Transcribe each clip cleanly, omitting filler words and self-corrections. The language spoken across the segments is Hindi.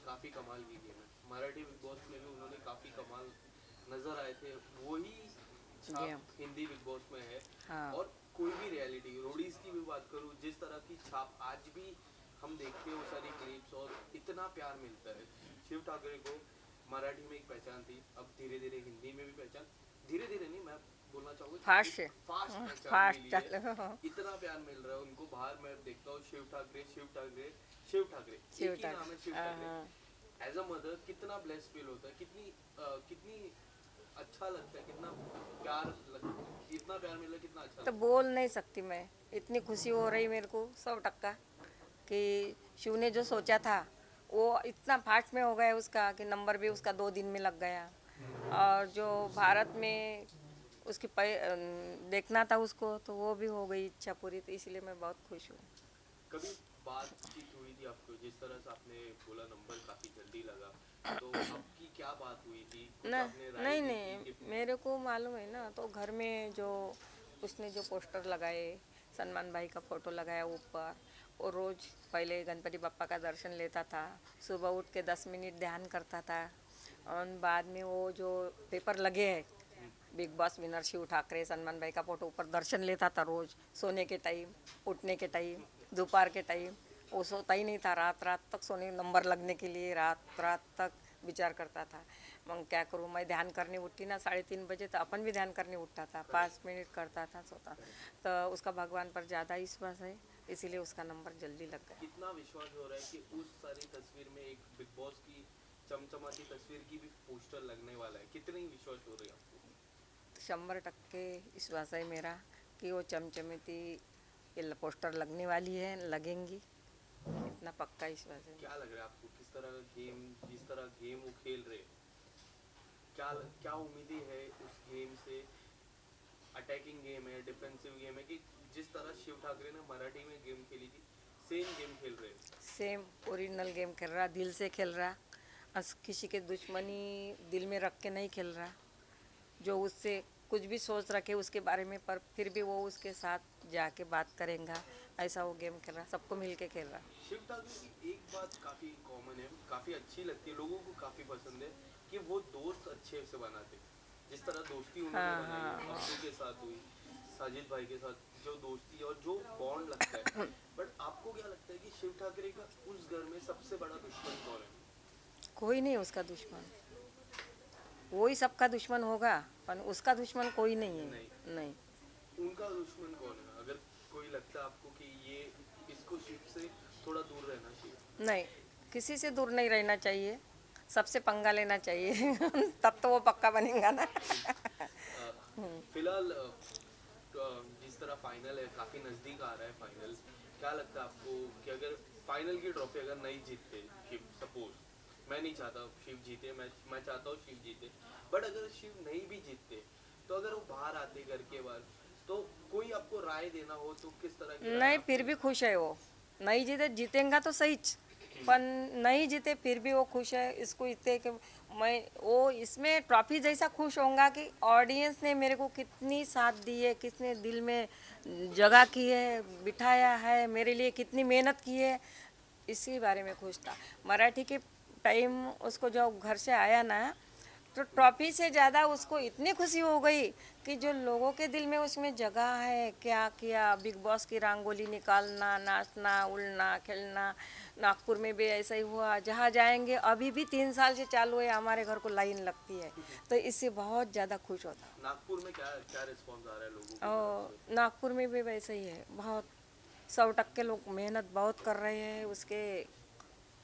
काफी कमाल की गेम है। मराठी बिग बॉस में भी उन्होंने काफी कमाल नजर आए थे। वही गेम। छाप हिंदी बिग बॉस में है। हाँ। और कोई भी रियलिटी रोडीज की भी बात करूँ, जिस तरह की छाप आज भी हम देखते हैं वो सारी क्लिप्स, और इतना प्यार मिलता है। शिव ठाकरे को मराठी में एक पहचान थी, अब धीरे धीरे हिंदी में भी पहचान, धीरे धीरे नहीं, मैं बोलना चाहूंगा फास्ट एक से। फास्ट पहचान फास्ट मिली है। चल। इतना प्यार मिल रहा है उनको। बाहर मैं देखता हूँ शिव ठाकरे, शिव ठाकरे, शिव ठाकरे, शिव एक ही ठाक नाम है शिव ठाकरे। हाँ। एज अ मदर कितना ब्लेस फील होता है, कितनी अच्छा लगता है, कितना इतना प्यार मिल रहा है, कितना अच्छा तो लगता बोल नहीं सकती मैं, इतनी खुशी हो रही मेरे को 100% कि शिव ने जो सोचा था वो इतना फास्ट में हो गया उसका कि नंबर भी उसका 2 दिन में लग गया। और जो भारत में उसकी देखना था उसको, तो वो भी हो गई इच्छा पूरी, तो इसलिए मैं बहुत खुश हूँ। है। कभी बातचीत हुई थी आपको, जिस तरह से आपने बोला नंबर काफी जल्दी लगा, तो आपकी क्या बात हुई थी, कुछ न आपने राय नहीं दी थी नहीं, कि मेरे को मालूम है ना, तो घर में जो उसने जो पोस्टर लगाए, सलमान भाई का फ़ोटो लगाया ऊपर, वो रोज़ पहले गणपति बप्पा का दर्शन लेता था, सुबह उठ के 10 मिनट ध्यान करता था, और बाद में वो जो पेपर लगे हैं Bigg Boss winner Shiv Thackeray, Salman भाई का फोटो ऊपर दर्शन लेता था रोज़, सोने के टाइम, उठने के टाइम, दोपहर के टाइम। वो सोता ही नहीं था, रात रात तक सोने नंबर लगने के लिए रात रात तक विचार करता था। मग क्या करूँ, मैं ध्यान करने उठती ना 3:30 बजे, तो अपन भी ध्यान करने उठता था, 5 मिनट करता था, सोता। तो उसका भगवान पर ज़्यादा विश्वास है, इसीलिए उसका नंबर जल्दी लग गया। कितना विश्वास हो रहा है कि उस सारी तस्वीर में एक बिग बॉस की चमचमाती तस्वीर की भी पोस्टर लगने वाला है, कितनी विश्वास हो रही है आपको? 100% विश्वास है मेरा कि वो चमचमती ये पोस्टर लगने वाली है, लगेंगी, इतना पक्का विश्वास है क्या मेरा। लग रहा है आपको, किस तरह का गेम, जिस तरह गेम वो खेल रहे, क्या उम्मीदें है उस गेम से? अटैकिंग गेम है, डिफेंसिव गेम है, कि जिस तरह शिव ठाकरे ने मराठी में गेम खेली थी, सेम गेम खेल रहे हैं? सेम ओरिजिनल गेम खेल रहा, दिल से खेल रहा, किसी के दुश्मनी दिल में रख के नहीं खेल रहा। जो उससे कुछ भी सोच रखे उसके बारे में, पर फिर भी वो उसके साथ जाके बात करेगा, ऐसा वो गेम खेल रहा, सबको मिल के खेल रहा। शिव ठाकरे की एक बात काफी कॉमन है, काफी अच्छी लगती है, लोगों को काफी पसंद है, कि वो दोस्त अच्छे से बनाते। जिस तरह दोस्ती उन्होंने हाँ बनाई है, हाँ हाँ। अब्दू के साथ हुई, साजिद भाई के साथ, जो दोस्ती और जो बॉन्ड लगता है। बट आपको क्या लगता है कि शिव ठाकरे का उस घर में सबसे बड़ा दुश्मन कौन है? कोई नहीं उसका दुश्मन, वो ही सबका दुश्मन होगा, पर उसका दुश्मन कोई नहीं नहीं, है। नहीं। उनका दुश्मन कौन है? अगर कोई लगता है आपको कि ये इसको शिव से थोड़ा दूर रहना चाहिए? नहीं, किसी से दूर नहीं रहना चाहिए, सबसे पंगा लेना चाहिए। तब तो वो पक्का बनेगा ना। अ, फिलहाल जिस तरह फाइनल है, काफी नजदीक आ रहा है फाइनल, क्या लगता है आपको कि अगर फाइनल की ट्रॉफी अगर नहीं जीतते शिव, सपोज, मैं नहीं चाहता शिव जीते, मैं चाहता हूँ शिव जीते, बट अगर शिव नहीं भी जीतते, तो अगर वो बाहर आते घर के बाहर, तो कोई आपको राय देना हो तो किस तरह की राय नहीं, आप फिर भी देंगे? खुश है वो। नहीं जीते, जीतेगा तो सहीच, पर नहीं जीते फिर भी वो खुश है। इसको इतने कि मैं वो इसमें ट्रॉफी जैसा खुश होऊंगा कि ऑडियंस ने मेरे को कितनी साथ दी है, किसने दिल में जगह की है, बिठाया है, मेरे लिए कितनी मेहनत की है, इसी बारे में खुश था। मराठी के टाइम उसको जब घर से आया ना, तो ट्रॉफी से ज़्यादा उसको इतनी खुशी हो गई कि जो लोगों के दिल में उसमें जगह है, क्या किया, बिग बॉस की रंगोली निकालना, नाचना, उड़ना, खेलना। नागपुर में भी ऐसा ही हुआ, जहाँ जाएंगे अभी भी 3 साल से चालू है, हमारे घर को लाइन लगती है, तो इससे बहुत ज़्यादा खुश होता। नागपुर में क्या क्या रिस्पॉन्स आ रहा है लोगों की तरफ और से? नागपुर में भी वैसे ही है, बहुत 100% लोग मेहनत बहुत कर रहे हैं, उसके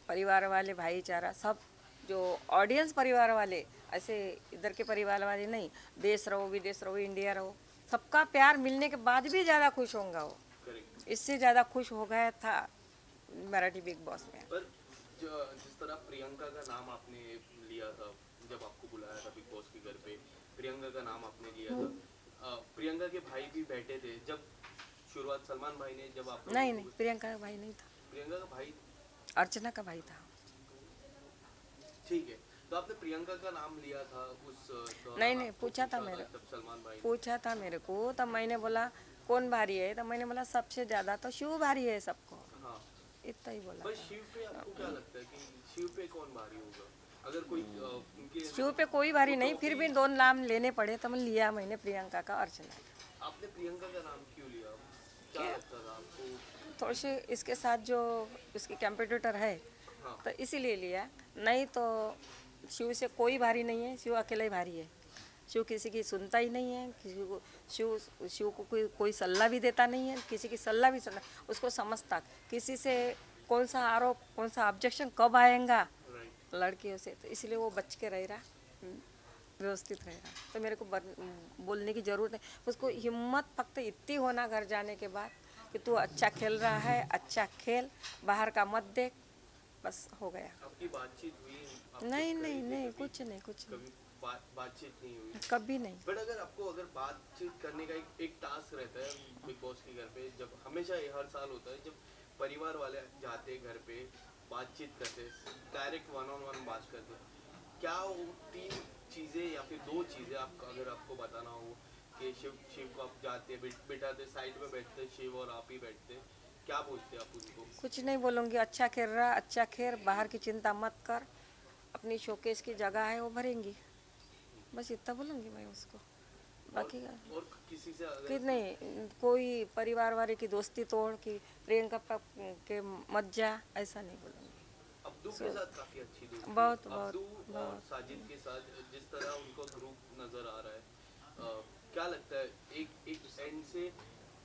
परिवार वाले, भाईचारा सब, जो ऑडियंस परिवार वाले, ऐसे इधर के परिवार वाले नहीं, देश रहो विदेश रहो इंडिया रहो, सबका प्यार मिलने के बाद भी ज़्यादा खुश होगा वो। करेक्ट। इससे ज़्यादा खुश हो गया था मराठी बिग बॉस में। पर जिस तरह प्रियंका का नाम आपने लिया था, जब आपको बुलाया था बिग बॉस के घर पे, प्रियंका का नाम आपने लिया था। प्रियंका के भाई भी बैठे थे जब शुरुआत, सलमान भाई ने जब आप लोगों नहीं नहीं, को, प्रियंका का भाई नहीं था, प्रियंका का भाई, अर्चना का भाई था। ठीक है, तो आपने प्रियंका का नाम लिया था उस नहीं दौरान, नहीं, आपको पूछा था पूछा था मेरे, जब सलमान भाई ने? पूछा था मेरे को, तब मैंने बोला कौन भारी है, तब मैंने बोला सबसे ज़्यादा तो शिव भारी है सबको। हाँ, इतना ही बोला पर था। शिव पे आपको क्या लगता है कि शिव पे कौन भारी होगा अगर कोई उनके शिव पे कोई भारी नहीं, फिर भी 2 नाम लेने पड़े तो मैं लिया मैंने प्रियंका का, अर्चना का। आपने प्रियंका का नाम क्यों लिया क्या क्या लगता था आपको थोड़ी सी इसके साथ जो इसकी कंपटीटर है हाँ तो इसीलिए लिया, नहीं तो शिव से कोई भारी नहीं है, शिव अकेला ही भारी है। शिव किसी की सुनता ही नहीं है, किसी को शिव को कोई सलाह भी देता नहीं है, किसी की सलाह भी सुनना उसको समझता, किसी से कौन सा आरोप कौन सा ऑब्जेक्शन कब आएगा राइट लड़कियों से, तो इसलिए वो बच के रह रहा, व्यवस्थित रह रहा। तो मेरे को बोलने की ज़रूरत नहीं, उसको हिम्मत फक्त इतनी होना घर जाने के बाद कि तू अच्छा खेल रहा है, अच्छा खेल, बाहर का मत देख, बस हो गया। आपकी बातचीत हुई आप नहीं जब नहीं गए थे नहीं, कभी कुछ नहीं कुछ नहीं, कभी बातचीत नहीं हुई कभी नहीं। बट अगर आपको अगर बातचीत करने का एक टास्क रहता है बिग बॉस के घर पे जब हमेशा ये हर साल होता है जब परिवार वाले जाते हैं घर पे बातचीत करते डायरेक्ट वन ऑन वन बात करते क्या वो 3 चीज़ें या फिर 2 चीज़ें आप अगर आपको बताना हो कि शिव शिव को आप जाते बिठाते साइड में बैठते शिव और आप ही बैठते क्या पूछते आप उनको कुछ नहीं बोलूँगी, अच्छा खेल रहा, अच्छा खेल, बाहर की चिंता मत कर, अपनी शोकेस की जगह है वो भरेंगी, बस इतना बोलूँगी मैं उसको। बाकी और किसी से कि अगर नहीं कोई परिवार वाले की दोस्ती तोड़ कि प्रियंका के मत जा, ऐसा नहीं बोलूँगी। अब्दू के साथ काफी अच्छी दोस्ती है बहुत बहुत अब्दू और बहुत साजिद के साथ जिस तरह उनको ग्रुप नजर आ रहा है क्या लगता है एक एंड से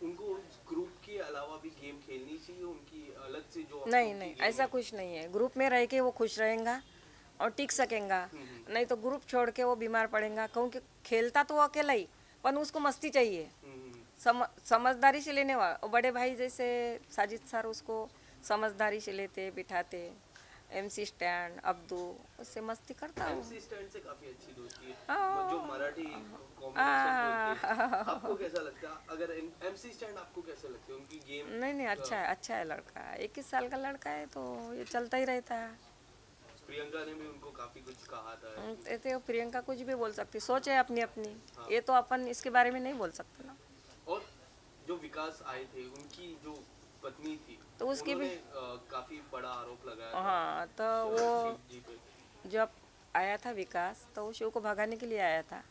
उनको उस ग्रुप के अलावा भी गेम खेलनी चाहिए उनकी अलग से जो नहीं उनकी नहीं, game ऐसा है। कुछ नहीं है, ग्रुप में रह के वो खुश रहेगा और टिक सकेगा, नहीं तो ग्रुप छोड़ के वो बीमार पड़ेगा, क्योंकि खेलता तो वो अकेला ही, पर उसको मस्ती चाहिए, समझदारी से लेने वाला। और बड़े भाई जैसे साजिद सर उसको समझदारी से लेते बिठाते, MC स्टैंड अब्दू, उससे मस्ती करता हूँ। एमसी स्टैंड से काफी अच्छी दोस्ती है हाँ। जो मराठी कॉम्बिनेशन बोलते हैं आपको कैसा लगता है अगर एमसी स्टैंड आपको कैसे लगते हैं उनकी गेम नहीं नहीं, अच्छा है लड़का, 21 साल का लड़का है तो ये चलता ही रहता है। प्रियंका ने भी उनको काफी कुछ कहा था तो प्रियंका कुछ भी बोल सकती, सोच है अपनी अपनी, हाँ। ये तो अपन इसके बारे में नहीं बोल सकते ना। और जो विकास आए थे उनकी जो पत्नी थी तो उसकी भी उन्होंने काफी बड़ा आरोप लगाया था हाँ, तो शिव वो जी पे जब आया था विकास तो वो शिव को भगाने के लिए आया था,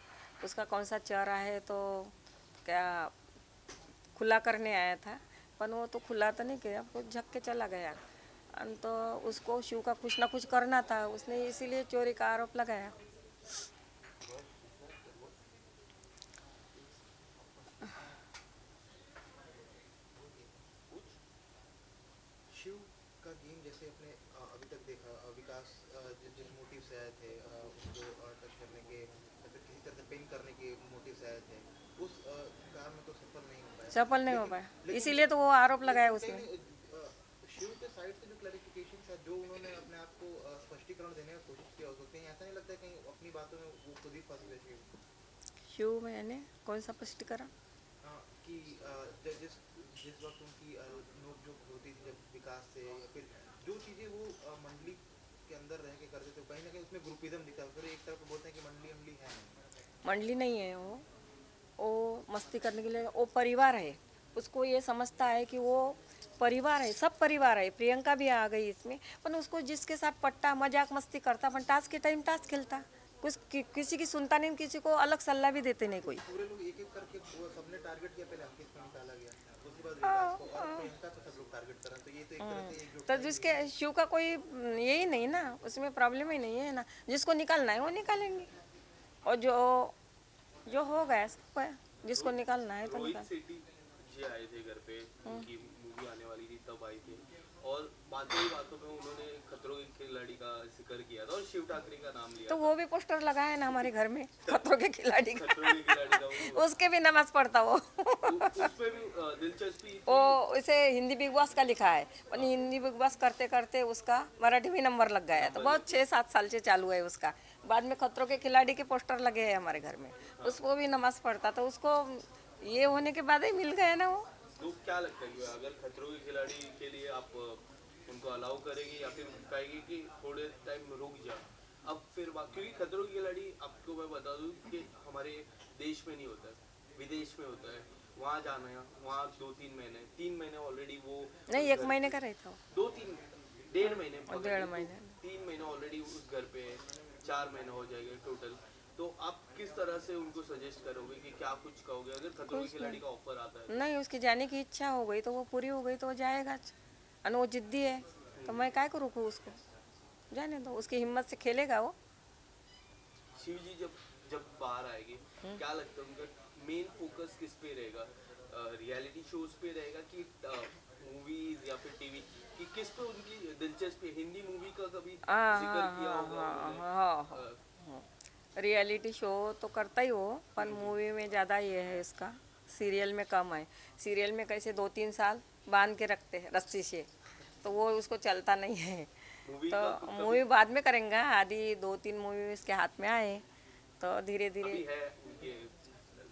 उसका कौन सा चेहरा है तो क्या खुला करने आया था, पर वो तो खुला तो नहीं किया, वो झक के चला गया। तो उसको शिव का कुछ ना कुछ करना था, उसने इसीलिए चोरी का आरोप लगाया। शिव का गेम जैसे अपने अभी तक देखा विकास जिस मोटिव से आए थे उनको टच करने के या फिर किसी तरह से पिन करने के मोटिव से आए थे उस कार में तो सफल नहीं हो पाया सफल नहीं हो लेकिन पाया, लेकिन इसीलिए तो वो आरोप लगाया लेकिन उसने। शिव के साइड से जो क्लैरिफिकेशन था जो उन्होंने अपने आप को स्पष्टीकरण देने का कोशिश किया उसको कहीं ऐसा नहीं लगता है कहीं अपनी बातों में वो खुद ही फंस गए शिव शिव मैंने कौन सा स्पष्टीकरण? कि जिस जिस वक्त उनकी नोकझोंक होती थी जब विकास से या फिर जो चीज़ें वो मंडली के अंदर रह के करते थे कहीं ना कहीं उसमें ग्रुपिज्म दिखता है फिर एक तरफ बोलते हैं कि मंडली है नहीं मंडली नहीं है वो मस्ती करने के लिए, वो परिवार है, उसको ये समझता है कि वो परिवार है, सब परिवार है। प्रियंका भी आ गई इसमें, पर उसको जिसके साथ पट्टा मजाक मस्ती करता, पर टास्क के टाइम टास्क खेलता, किसी की सुनता नहीं, किसी को अलग सलाह भी देते नहीं कोई। पूरे लोग एक एक करके वो सबने टारगेट किया पहले अंकित को निकाला गया उसके बाद विकास को और प्रियंका को सब लोग टारगेट कर रहे हैं तो ये तो एक तरह से एकजुट तो जिसके शिव का कोई यही नहीं ना, उसमें प्रॉब्लम ही नहीं है ना, जिसको निकालना है वो निकालेंगे, और जो हो गया सबको है, जिसको निकालना है तो रोहित निकाल। सेठी जी आए थे घर पे उनकी मूवी आने वाली थी तब आए थे और बातों ही बातों में उन्होंने खतरों के खिलाड़ी का जिक्र किया था और शिव ठाकरे का नाम लिया तो वो भी पोस्टर लगा है ना हमारे घर में, खतरों के खिलाड़ी का, खतरों के खिलाड़ी का वो उसके भी नमाज पढ़ता वो। उसमें भी दिलचस्पी थी वो उसे हिंदी बिग बॉस का लिखा है, पर हिंदी बिग बॉस करते करते उसका मराठी में नंबर लग गया है, तो बहुत 6-7 साल से चालू है उसका। बाद में खतरों के खिलाड़ी के पोस्टर लगे हैं हमारे घर में, उसको भी नमाज पढ़ता, तो उसको ये होने के बाद ही मिल गया ना वो। तो क्या लगता है कि अगर खतरों के खिलाड़ी के लिए आप उनको अलाउ करेंगे या फिर कहेंगे कि थोड़े टाइम रुक जा अब फिर क्योंकि खतरों के खिलाड़ी आपको मैं बता दूं कि हमारे देश में नहीं होता है विदेश में होता है, वहाँ जाना है, वहाँ 2-3 महीने, 3 महीने ऑलरेडी वो नहीं, उस 1 घर महीने पे- का रहता हूँ। 2-3 1.5 महीने पकड़ डेढ़ लो, तो महीने। 3 महीने ऑलरेडी उस घर पे है, 4 महीने हो जाएंगे टोटल। तो आप किस तरह से उनको सजेस्ट करोगे कि क्या कुछ कहोगे अगर खतरों के कुछ खिलाड़ी का ऑफर आता है? नहीं, उसकी जाने की इच्छा हो गई तो वो पूरी हो गई तो वो जाएगा। और वो जिद्दी है तो मैं काय को रोकूँ उसको, जाने दो, उसकी हिम्मत से खेलेगा वो। शिव जी जब जब बाहर आएंगे, क्या लगता है उनका मेन फोकस किस पे रहेगा? रियलिटी शोज पे रहेगा कि मूवीज या फिर टीवी, कि किस पे उनकी दिलचस्पी है? हिंदी मूवी का कभी हाँ जिक्र हाँ किया हाँ होगा हाँ उन्होंने? हाँ हाँ। रियलिटी शो तो करता ही हो, पर मूवी में ज़्यादा ये है इसका, सीरियल में कम है। सीरियल में कैसे 2-3 साल बांध के रखते हैं रस्सी से, तो वो उसको चलता नहीं है। मूवी तो का कभी मूवी बाद में करेंगे, आदि 2-3 मूवी इसके हाथ में आए तो धीरे धीरे। अभी है उनके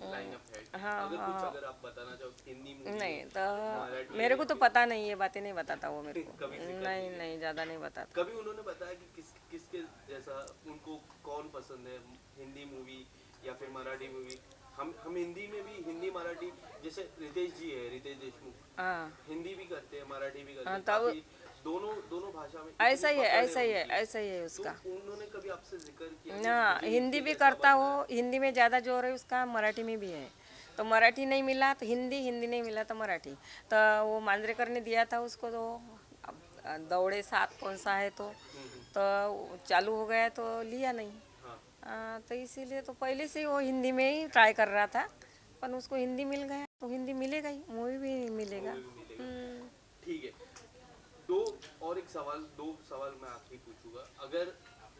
लाइनअप है, हाँ अगर कुछ हाँ। अगर आप बताना चाहो हिंदी मूवी नहीं है, तो मराठी मेरे है, को तो पता नहीं, ये बातें नहीं बताता वो मेरे को। कभी जिक्र नहीं किया? नहीं, ज़्यादा नहीं बताता। कभी उन्होंने बताया कि किसके जैसा उनको कौन पसंद है, हिंदी मूवी या फिर मराठी मूवी? हम हिंदी में भी, हिंदी मराठी, जैसे रितेश जी है, रितेश देशमुख, हाँ हिंदी भी करते हैं, मराठी भी करते हाँ, हैं, तब काफी दोनों दोनों भाषा में ऐसा इतनी ही है, पकड़ ऐसा ही है, उनकी। ऐसा ही है तो उसका। उन्होंने कभी आपसे जिक्र किया कि ना, मुझे हिंदी इनके भी जैसा करता बनना हो, है? हिंदी में ज़्यादा जोर है उसका, मराठी में भी है। तो मराठी नहीं मिला तो हिंदी, हिंदी नहीं मिला तो मराठी। तो वो मांजरेकर ने दिया था उसको, तो अब दौड़े साथ कौन सा है तो वो चालू हो गया तो लिया नहीं। हाँ, तो इसीलिए तो पहले से वो हिंदी में ही ट्राई कर रहा था, पर उसको हिंदी मिल गया तो हिंदी मिलेगा ही, मूवी भी मिलेगा। मूवी भी मिलेगा। हम्म। ठीक है, दो और एक सवाल, दो सवाल मैं आखिरी पूछूंगा। अगर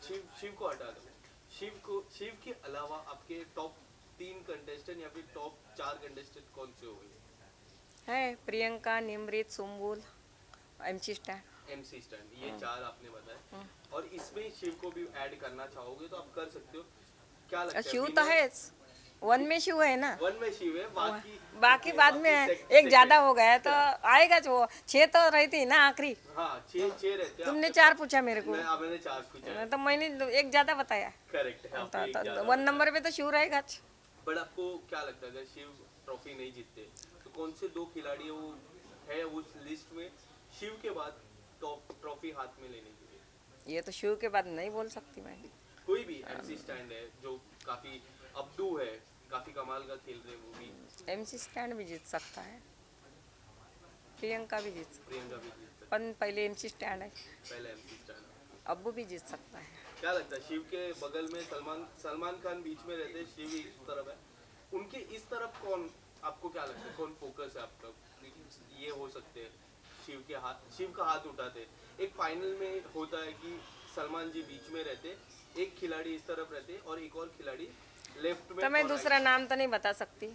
शिव को हटा दो, शिव के अलावा आपके टॉप 3 कंटेस्टेंट या फिर टॉप 4 कंटेस्टेंट कौन से होंगे? है Priyanka, Nimrit, Sumbul, MC stand. MC stand, ये 4 आपने बताया, और इसमें शिव को भी ऐड करना चाहोगे तो आप कर सकते हो। क्या लगता है शिव तो winner? है, वन में शिव है ना, वन में शिव है, बाकी बाकी बाद में है। एक second। ज्यादा हो गया है तो आएगा जो 6 तो रहती ना आखिरी। हाँ, 6 रहते हैं तुमने आपके 4 पास। पूछा मेरे को, मैंने 4 पूछा है। तो मैंने एक ज्यादा बताया। करेक्ट है, आपने एक तो ज्यादा 1 नंबर पे तो शिव रहेगा। बट आपको क्या लगता है अगर शिव ट्रॉफी नहीं जीतते तो कौन से 2 खिलाड़ी वो है उस लिस्ट में शिव के बाद टॉप ट्रॉफी हाथ में लेने के लिए? ये तो शिव के बाद नहीं बोल सकती मैं। कोई भी MC स्टैंड है जो काफी, अब्दू है, काफी कमाल का खेल रहे हैं वो भी, MC स्टैंड भी जीत सकता है, प्रियंका भी जीत सकती प्रियंका भी जीत सकती है, पर पहले MC स्टैंड है, है, पहले MC स्टैंड। अब्बू भी जीत सकता है। क्या लगता है शिव के बगल में सलमान खान बीच में रहते हैं, शिव इस तरफ है, उनके इस तरफ कौन, आपको क्या लगता है कौन फोकस है आपका? ये हो सकते हैं शिव का हाथ उठाते, एक फाइनल में होता है कि सलमान जी बीच में रहते, एक खिलाड़ी इस तरफ रहते और एक और खिलाड़ी लेफ्ट में तो मैं और दूसरा नाम तो नहीं बता सकती,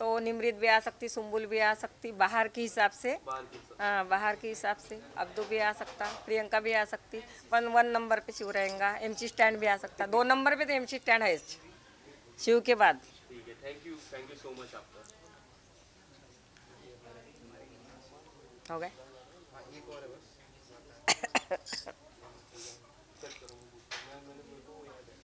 तो निमृत भी आ सकती, सुम्बुल भी आ सकती, बाहर के हिसाब से। right, बाहर की तरफ। हाँ, बाहर के हिसाब से अब्दू भी आ सकता, प्रियंका भी आ सकती, पर 1 नंबर पे शिव रहेगा। MC स्टैंड भी आ सकता, 2 नंबर पे तो MC स्टैंड है शिव के बाद। ठीक है, थैंक यू सो मच आपका। हो गए। हाँ, एक और है बस। चेक करो, मैंने मेरे को